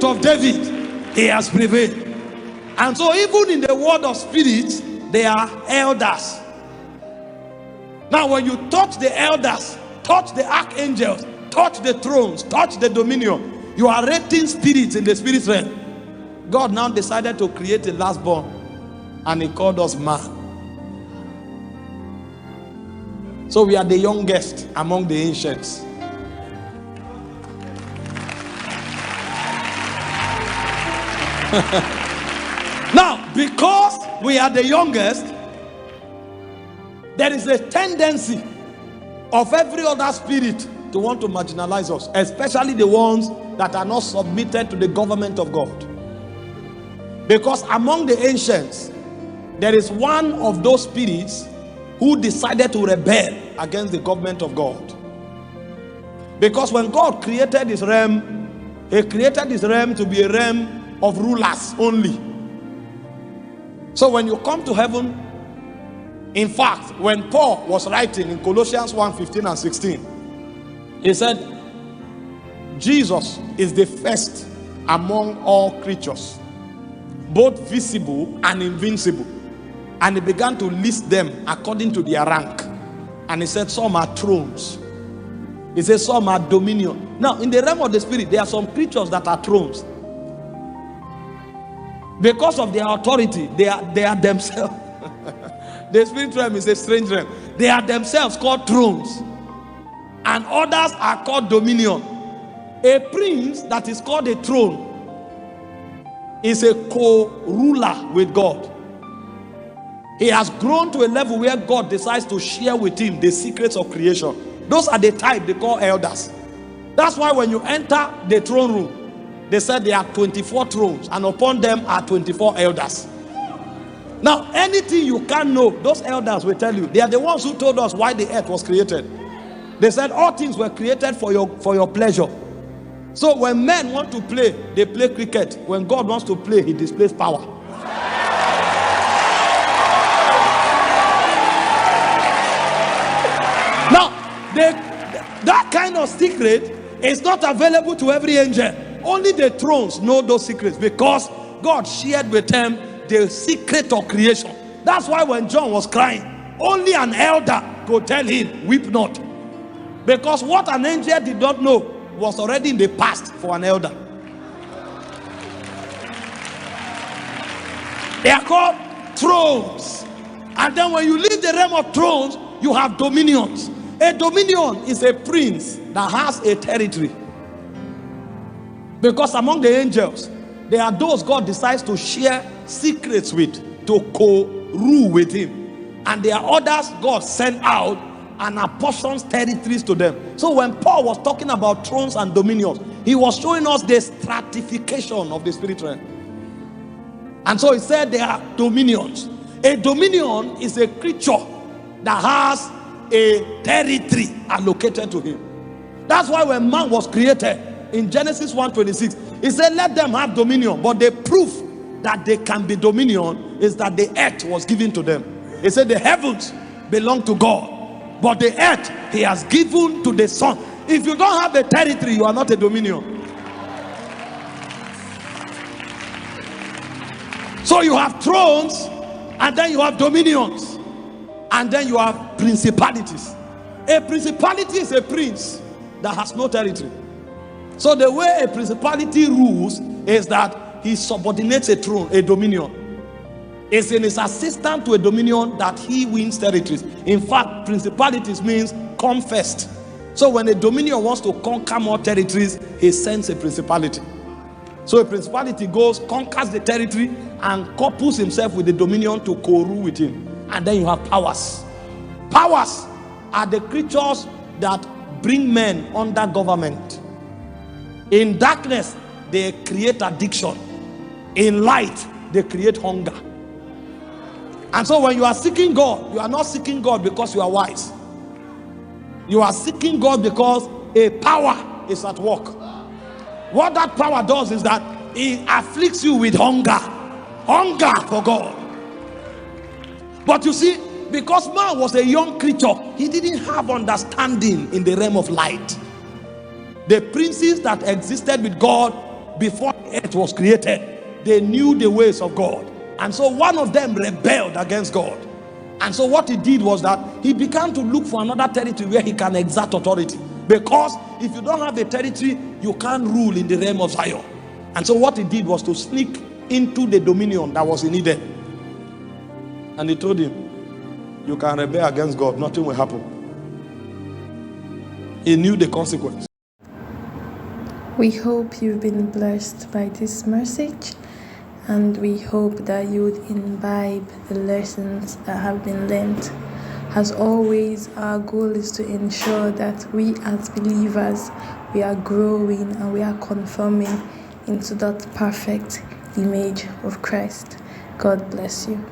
of David, he has prevailed. And so even in the world of spirits, there are elders. Now when you touch the elders, touch the archangels, touch the thrones, touch the dominion, you are rating spirits in the spirit realm. God now decided to create a lastborn, and he called us man. So we are the youngest among the ancients. Now, because we are the youngest, there is a tendency of every other spirit to want to marginalize us, especially the ones that are not submitted to the government of God. Because among the ancients, there is one of those spirits who decided to rebel against the government of God. Because when God created this realm, he created this realm to be a realm of rulers only. So when you come to heaven, in fact, when Paul was writing in Colossians 1:15 and 16, he said, Jesus is the first among all creatures, both visible and invincible. And he began to list them according to their rank. And he said some are thrones. He said some are dominion. Now in the realm of the spirit, there are some creatures that are thrones. Because of their authority, they are themselves. The spirit realm is a strange realm. They are themselves called thrones. And others are called dominion. A prince that is called a throne is a co-ruler with God. He has grown to a level where God decides to share with him the secrets of creation. Those are the type they call elders. That's why when you enter the throne room, they said there are 24 thrones, and upon them are 24 elders. Now, anything you can't know, those elders will tell you. They are the ones who told us why the earth was created. They said all things were created for your pleasure. So when men want to play, they play cricket. When God wants to play, he displays power. Now, that kind of secret is not available to every angel. Only the thrones know those secrets, because God shared with them the secret of creation. That's why when John was crying, only an elder could tell him, weep not. Because what an angel did not know was already in the past for an elder. They are called thrones. And then when you leave the realm of thrones, you have dominions. A dominion is a prince that has a territory. Because among the angels, there are those God decides to share secrets with, to co-rule with him. And there are others God sent out and apportions territories to them. So when Paul was talking about thrones and dominions, he was showing us the stratification of the spirit realm. And so he said there are dominions. A dominion is a creature that has a territory allocated to him. That's why when man was created, in Genesis 1:26, he said, let them have dominion. But the proof that they can be dominion is that the earth was given to them. He said the heavens belong to God, but the earth he has given to the Son. If you don't have the territory, you are not a dominion. So you have thrones, and then you have dominions, and then you have principalities. A principality is a prince that has no territory. So the way a principality rules is that he subordinates a throne, a dominion. It's in his assistant to a dominion that he wins territories. In fact, principalities means come first. So when a dominion wants to conquer more territories, he sends a principality. So a principality goes, conquers the territory, and couples himself with the dominion to co-rule with him. And then you have powers. Powers are the creatures that bring men under government. In darkness, they create addiction. In light, they create hunger. And so when you are seeking God, you are not seeking God because you are wise. You are seeking God because a power is at work. What that power does is that it afflicts you with hunger. Hunger for God. But you see, because man was a young creature, he didn't have understanding in the realm of light. The princes that existed with God before the earth was created. They knew the ways of God. And so one of them rebelled against God. And so what he did was that he began to look for another territory where he can exert authority. Because if you don't have a territory, you can't rule in the realm of Zion. And so what he did was to sneak into the dominion that was in Eden. And he told him, you can rebel against God, nothing will happen. He knew the consequence. We hope you've been blessed by this message, and we hope that you would imbibe the lessons that have been learned. As always, our goal is to ensure that we as believers, we are growing and we are conforming into that perfect image of Christ. God bless you.